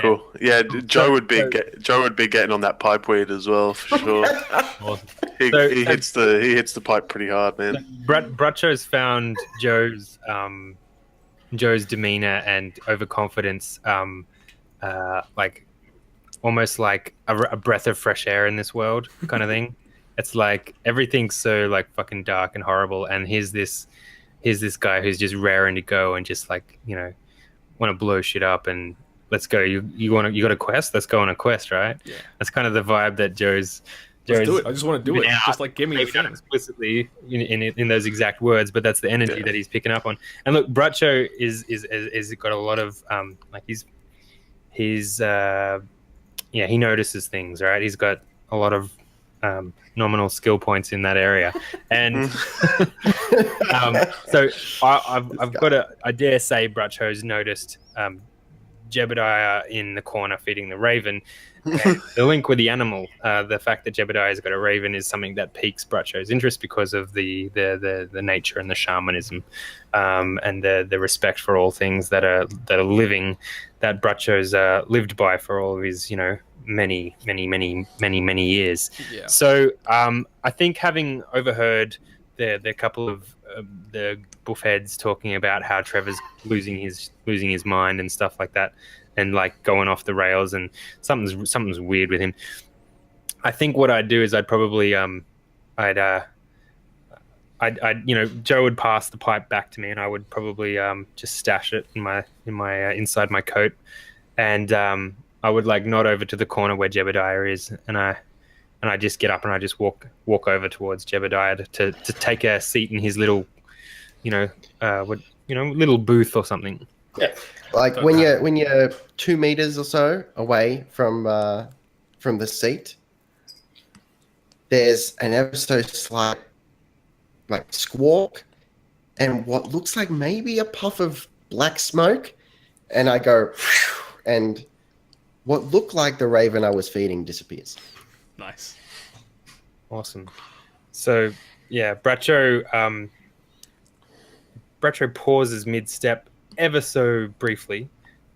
[SPEAKER 3] Cool. Yeah, Joe
[SPEAKER 4] So-
[SPEAKER 3] would be
[SPEAKER 4] so-
[SPEAKER 3] Joe would be getting on that pipe weed as well for sure.
[SPEAKER 4] Awesome.
[SPEAKER 3] He
[SPEAKER 4] So-
[SPEAKER 3] hits the pipe pretty hard, man.
[SPEAKER 4] Bracho's found Joe's demeanor and overconfidence, like almost like a breath of fresh air in this world, kind of thing. It's like everything's so like fucking dark and horrible, and here's this guy who's just raring to go and just like want to blow shit up and let's go. You got a quest? Let's go on a quest, right?
[SPEAKER 1] Yeah.
[SPEAKER 4] That's kind of the vibe that Joe's.
[SPEAKER 1] Let's do it. I just want to do it.
[SPEAKER 4] Yeah,
[SPEAKER 1] Just like give me the
[SPEAKER 4] maybe not
[SPEAKER 1] thing.
[SPEAKER 4] explicitly in those exact words, but that's the energy that he's picking up on. And look, Bracho is got a lot of like he's he notices things, right? He's got a lot of nominal skill points in that area, and so I've got I dare say Bracho's noticed Jebediah in the corner feeding the raven. And the link with the animal, the fact that Jebediah's got a raven is something that piques Bracho's interest because of the nature and the shamanism, and the respect for all things that are living, that Bracho's lived by for all of his many years.
[SPEAKER 1] Yeah.
[SPEAKER 4] So I think having overheard the couple of the buffheads talking about how Trevor's losing his mind and stuff like that, and like going off the rails, and something's weird with him. I think what I'd do is I'd probably Joe would pass the pipe back to me, and I would probably just stash it in my inside my coat, and I would like nod over to the corner where Jebediah is, and I just get up and I just walk over towards Jebediah to take a seat in his little little booth or something.
[SPEAKER 2] Yeah, like when you're 2 meters or so away from the seat, there's an ever so slight like squawk and what looks like maybe a puff of black smoke, and I go, and what looked like the raven I was feeding disappears.
[SPEAKER 1] Nice.
[SPEAKER 4] Awesome. So yeah, Bracho pauses mid-step ever so briefly,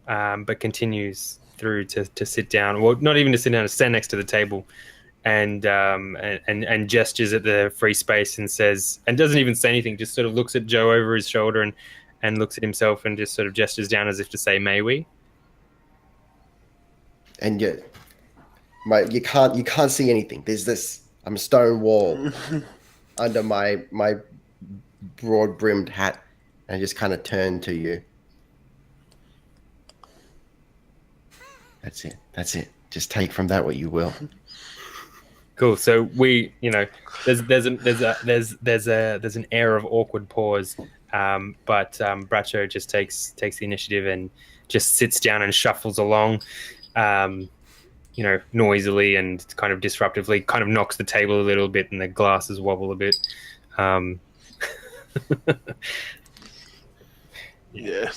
[SPEAKER 4] but continues through to sit down. Well, not even to sit down, to stand next to the table, and gestures at the free space and says, and doesn't even say anything, just sort of looks at Joe over his shoulder and looks at himself and just sort of gestures down as if to say, "May we?"
[SPEAKER 2] And you can't see anything. There's this a stone wall under my broad brimmed hat, and I just kind of turn to you. That's it. Just take from that what you will.
[SPEAKER 4] Cool. So we, there's an air of awkward pause, but Bracho just takes the initiative and just sits down and shuffles along, noisily and kind of disruptively, kind of knocks the table a little bit and the glasses wobble a bit.
[SPEAKER 3] Yeah.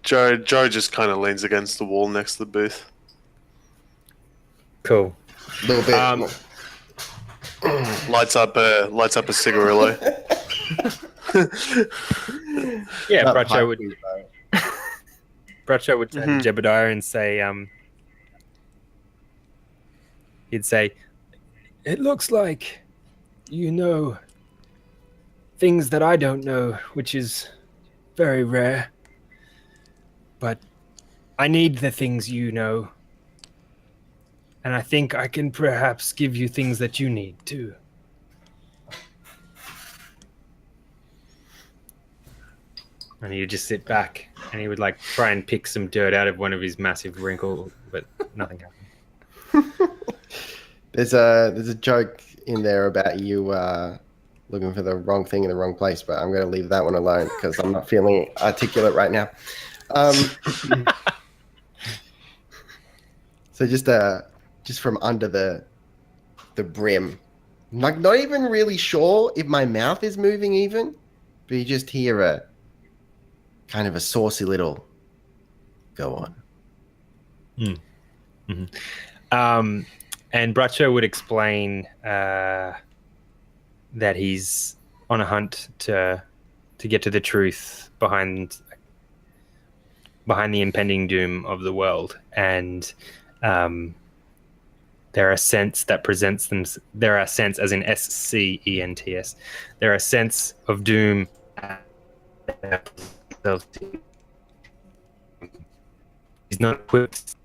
[SPEAKER 3] Joe just kind of leans against the wall next to the booth.
[SPEAKER 4] Cool.
[SPEAKER 2] A little bit.
[SPEAKER 3] Lights up a cigarillo.
[SPEAKER 4] Yeah,
[SPEAKER 2] Not
[SPEAKER 4] Bracho would turn
[SPEAKER 3] Mhm.
[SPEAKER 4] to Jebediah and say, he'd say, "It looks like you know things that I don't know, which is very rare. But I need the things you know. And I think I can perhaps give you things that you need too." And he would just sit back and he would like try and pick some dirt out of one of his massive wrinkles, but nothing happened.
[SPEAKER 2] There's a joke in there about you looking for the wrong thing in the wrong place, but I'm going to leave that one alone because I'm not feeling articulate right now. So just from under the brim, like not even really sure if my mouth is moving even, but you just hear a kind of a saucy little go on.
[SPEAKER 4] Mm-hmm. And Bracho would explain that he's on a hunt to get to the truth behind behind the impending doom of the world, and there are scents that presents them. There are scents, as in SCENTS. There are scents of doom. He's not equipped.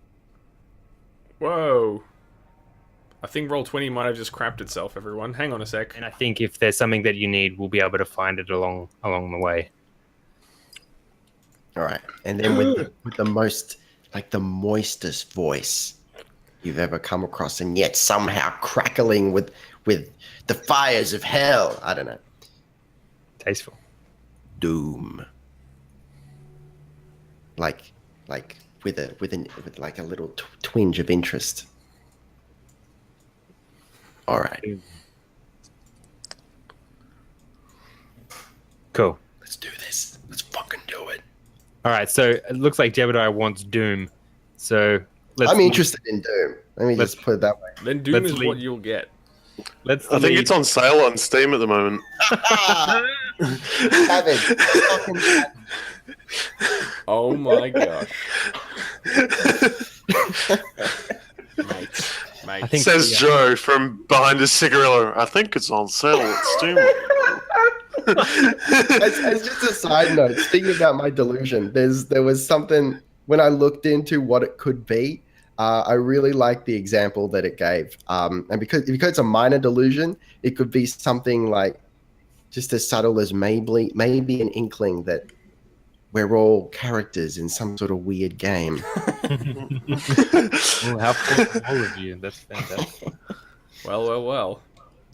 [SPEAKER 1] Whoa. I think Roll20 might have just crapped itself, everyone. Hang on a sec.
[SPEAKER 4] And I think if there's something that you need, we'll be able to find it along the way.
[SPEAKER 2] All right, and then with the most, like the moistest voice you've ever come across, and yet somehow crackling with the fires of hell. I don't know.
[SPEAKER 4] Tasteful.
[SPEAKER 2] Doom. Like with like a little twinge of interest. All right.
[SPEAKER 4] Cool.
[SPEAKER 2] Let's do this. Let's fucking do it.
[SPEAKER 4] All right, so it looks like Jebediah wants Doom. So
[SPEAKER 2] I'm interested in Doom. Let me just put it that way.
[SPEAKER 1] Then Doom is what you'll get.
[SPEAKER 3] I think it's on sale on Steam at the moment.
[SPEAKER 2] Savage. Fucking savage.
[SPEAKER 1] Oh my gosh. Mate.
[SPEAKER 4] I think
[SPEAKER 3] Says Joe from behind his cigarillo. I think it's on sale at Steam.
[SPEAKER 2] As just a side note, speaking about my delusion, there was something when I looked into what it could be. I really like the example that it gave, and because it's a minor delusion, it could be something like just as subtle as maybe an inkling that we're all characters in some sort of weird game.
[SPEAKER 4] Well, how cool all of you. That's fantastic.
[SPEAKER 1] Well.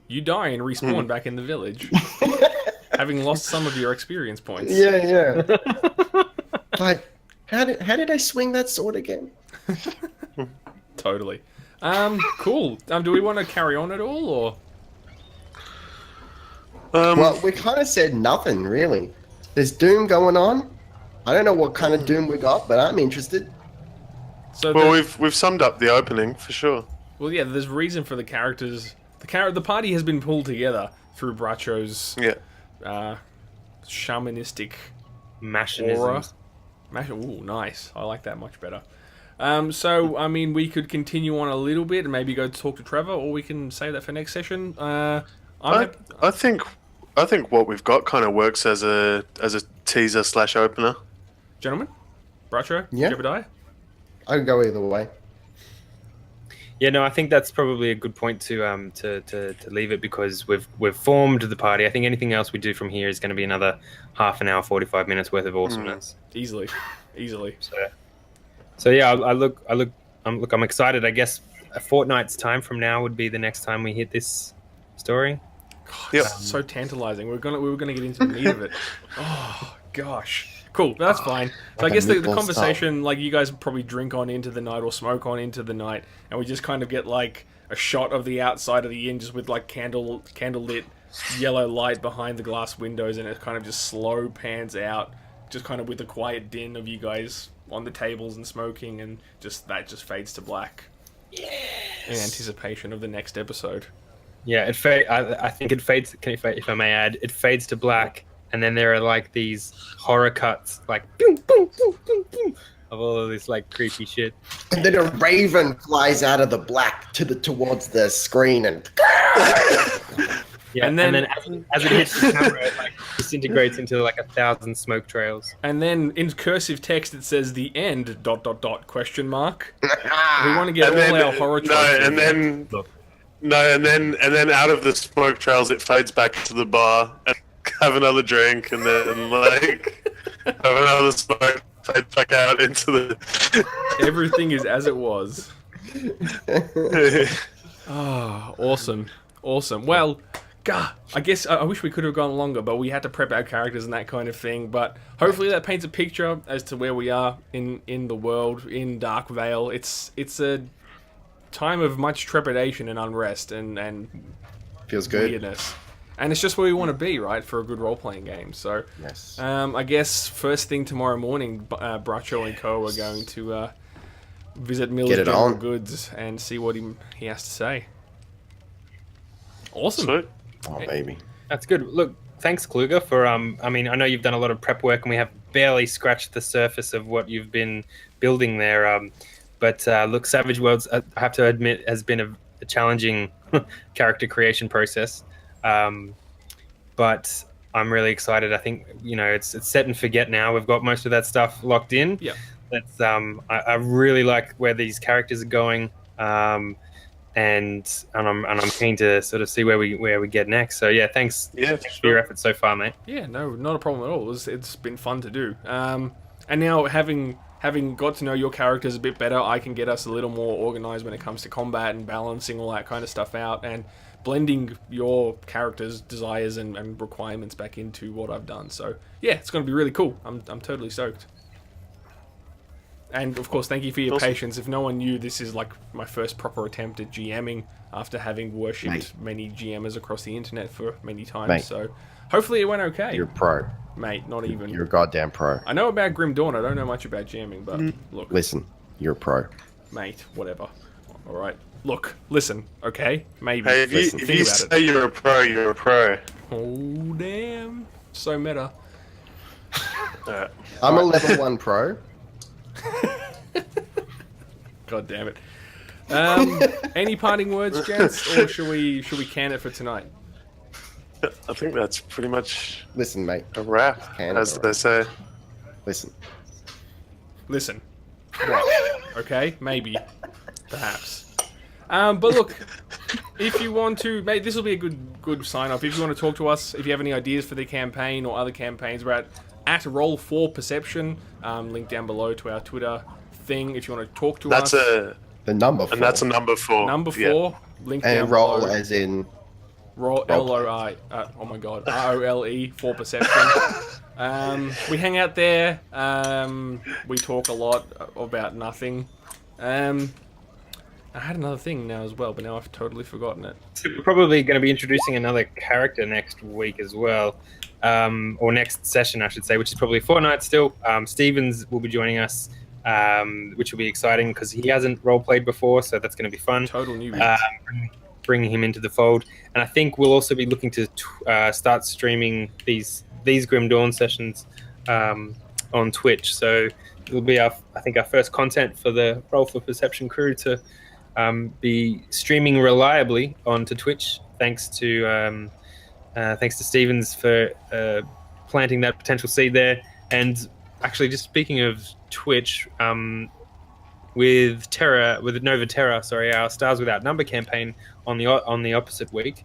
[SPEAKER 1] You die and respawn back in the village, having lost some of your experience points.
[SPEAKER 2] Yeah. Like, how did I swing that sword again?
[SPEAKER 1] Totally. Cool. Do we want to carry on at all, or?
[SPEAKER 2] Well, we kind of said nothing really. There's Doom going on. I don't know what kind of Doom we got, but I'm interested.
[SPEAKER 1] So
[SPEAKER 3] Well, we've summed up the opening for sure.
[SPEAKER 1] Well, yeah. There's reason for the characters. The party has been pulled together through Bracho's shamanistic aura. Ooh, nice. I like that much better. So, I mean, we could continue on a little bit and maybe go talk to Trevor, or we can save that for next session.
[SPEAKER 3] I think what we've got kind of works as a teaser / opener.
[SPEAKER 1] Gentlemen, Bracho,
[SPEAKER 2] Yeah.
[SPEAKER 1] Jebediah.
[SPEAKER 2] I can go either way.
[SPEAKER 4] Yeah, no, I think that's probably a good point to leave it, because we've formed the party. I think anything else we do from here is going to be another half an hour, 45 minutes worth of awesomeness.
[SPEAKER 1] Easily.
[SPEAKER 4] So yeah, I'm excited. I guess a fortnight's time from now would be the next time we hit this story.
[SPEAKER 1] God, it's so tantalizing. We were gonna get into the meat of it. Oh gosh. Cool, that's fine. So I guess the conversation, like, you guys probably drink on into the night or smoke on into the night, and we just kind of get like a shot of the outside of the inn, just with like candle lit yellow light behind the glass windows, and it kind of just slow pans out, just kind of with the quiet din of you guys on the tables and smoking, and just fades to black. Yes. In anticipation of the next episode.
[SPEAKER 4] Yeah, I think it fades. If I may add, it fades to black. And then there are like these horror cuts, like boom, boom, boom, boom, boom, of all of this like creepy shit.
[SPEAKER 2] And then a raven flies out of the black towards the screen, and
[SPEAKER 4] yeah, and then as it hits the camera, it like disintegrates into like 1,000 smoke trails.
[SPEAKER 1] And then in cursive text it says "the end." ... question mark. We want to get all our horror tropes.
[SPEAKER 3] And then out of the smoke trails, it fades back to the bar. And have another drink, and then like have another smoke, fade back out into the.
[SPEAKER 1] Everything is as it was. Oh, awesome. Well, God, I guess I wish we could have gone longer, but we had to prep our characters and that kind of thing. But hopefully that paints a picture as to where we are in the world in Dark Vale. It's a time of much trepidation and unrest and
[SPEAKER 2] feels good.
[SPEAKER 1] Weirdness. And it's just where we want to be, right, for a good role-playing game. So,
[SPEAKER 2] yes.
[SPEAKER 1] I guess first thing tomorrow morning, Bracho and Co are going to visit Mills General Goods and see what he has to say. Awesome.
[SPEAKER 3] Sweet.
[SPEAKER 2] Oh, baby.
[SPEAKER 4] That's good. Look, thanks, Kluger, for I mean, I know you've done a lot of prep work, and we have barely scratched the surface of what you've been building there. But look, Savage Worlds, I have to admit, has been a challenging character creation process. But I'm really excited. I think it's set and forget now. We've got most of that stuff locked in.
[SPEAKER 1] Yeah.
[SPEAKER 4] That's I really like where these characters are going. And I'm keen to sort of see where we get next. So yeah, thanks for your efforts so far, mate.
[SPEAKER 1] Yeah, no, not a problem at all. It's been fun to do. And now having got to know your characters a bit better, I can get us a little more organized when it comes to combat and balancing all that kind of stuff out and blending your characters' desires and requirements back into what I've done. So yeah, it's going to be really cool. I'm totally stoked. And of course, thank you for your patience. If no one knew, this is like my first proper attempt at GMing after having worshipped many GMers across the internet for many times.
[SPEAKER 2] Mate.
[SPEAKER 1] So hopefully it went okay.
[SPEAKER 2] You're a pro.
[SPEAKER 1] Mate, not even.
[SPEAKER 2] You're a goddamn pro.
[SPEAKER 1] I know about Grim Dawn. I don't know much about GMing, but look.
[SPEAKER 2] Listen, you're a pro.
[SPEAKER 1] Mate, whatever. All right. Look, listen, okay? Maybe.
[SPEAKER 3] Hey, if you say you're a pro, you're a pro.
[SPEAKER 1] Oh, damn. So meta.
[SPEAKER 2] I'm a level 1 pro.
[SPEAKER 1] God damn it. Any parting words, gents, or should we can it for tonight?
[SPEAKER 3] I think that's pretty much
[SPEAKER 2] Listen, mate.
[SPEAKER 3] a wrap, as they say.
[SPEAKER 2] Listen.
[SPEAKER 1] What? Okay, maybe, perhaps. But look, if you want to, mate, this will be a good sign off. If you want to talk to us, if you have any ideas for the campaign or other campaigns, we're at Roll4Perception. Link down below to our Twitter thing. If you want to talk to us,
[SPEAKER 2] The number 4.
[SPEAKER 3] And that's a number 4.
[SPEAKER 1] number 4.
[SPEAKER 3] Yeah.
[SPEAKER 1] Link down
[SPEAKER 2] And roll
[SPEAKER 1] below.
[SPEAKER 2] as in...
[SPEAKER 1] Roll LOI. Oh my god. ROLE for Perception. We hang out there. We talk a lot about nothing. I had another thing now as well, but now I've totally forgotten it.
[SPEAKER 4] So we're probably going to be introducing another character next week as well, or next session, I should say, which is probably a fortnight still. Stevens will be joining us, which will be exciting because he hasn't role-played before, so that's going to be fun.
[SPEAKER 1] Total newbie.
[SPEAKER 4] Bringing him into the fold. And I think we'll also be looking to start streaming these Grim Dawn sessions on Twitch. So it'll be our first content for the Roll4Perception crew to be streaming reliably onto Twitch. Thanks to Stevens for planting that potential seed there. And actually, just speaking of Twitch, with Nova Terra, our Stars Without Number campaign on the opposite week,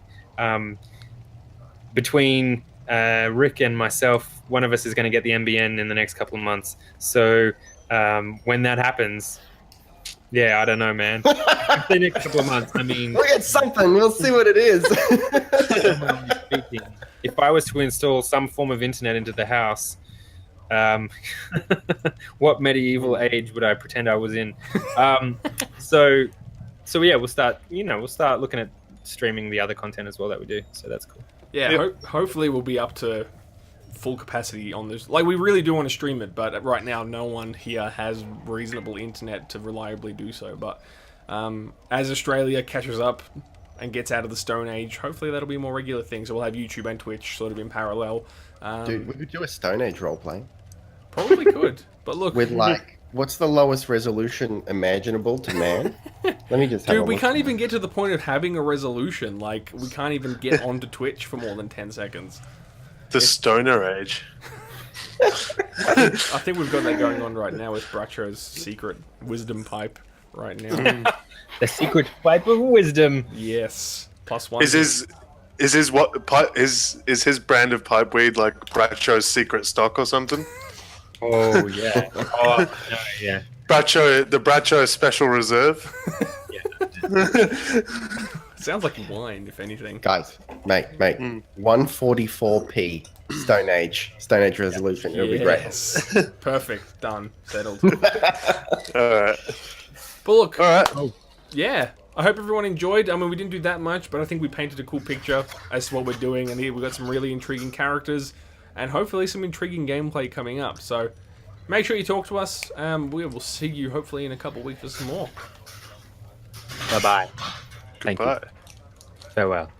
[SPEAKER 4] between Rick and myself, one of us is going to get the MBN in the next couple of months. So when that happens, yeah, I don't know, man. The next couple of months, I mean,
[SPEAKER 2] We'll get something. We'll see what it is.
[SPEAKER 4] if I was to install some form of internet into the house, what medieval age would I pretend I was in? So yeah, we'll start looking at streaming the other content as well that we do. So that's cool.
[SPEAKER 1] Yeah,
[SPEAKER 3] Yep.
[SPEAKER 1] hopefully we'll be up to full capacity on this. Like, we really do want to stream it, but right now no one here has reasonable internet to reliably do so. But as Australia catches up and gets out of the Stone Age, hopefully that'll be a more regular thing. So we'll have YouTube and Twitch sort of in parallel.
[SPEAKER 2] Dude, we could do a Stone Age roleplay.
[SPEAKER 1] Probably could. But look,
[SPEAKER 2] With, like, what's the lowest resolution imaginable to man? Let me just have a
[SPEAKER 1] dude, we
[SPEAKER 2] look.
[SPEAKER 1] can't even get to the point of having a resolution. Like, we can't even get onto Twitch for more than 10 seconds.
[SPEAKER 3] The Stoner Age.
[SPEAKER 1] I think we've got that going on right now with Bracho's secret wisdom pipe right now.
[SPEAKER 4] The secret pipe of wisdom.
[SPEAKER 1] Yes. +1.
[SPEAKER 3] Is his brand of pipe weed like Bracho's secret stock or something?
[SPEAKER 4] Oh yeah. Oh no, yeah.
[SPEAKER 3] The Bracho Special Reserve.
[SPEAKER 1] Sounds like wine, if anything.
[SPEAKER 2] Guys, mate, 144p Stone Age resolution. It'll be great.
[SPEAKER 1] Yes. Perfect. Done. Settled.
[SPEAKER 3] Alright.
[SPEAKER 1] But look,
[SPEAKER 3] Alright.
[SPEAKER 1] yeah. I hope everyone enjoyed. I mean, we didn't do that much, but I think we painted a cool picture as to what we're doing, and here we've got some really intriguing characters, and hopefully some intriguing gameplay coming up. So make sure you talk to us. We will see you hopefully in a couple of weeks for some more.
[SPEAKER 4] Bye bye. Thank you.
[SPEAKER 3] Goodbye.
[SPEAKER 4] Farewell.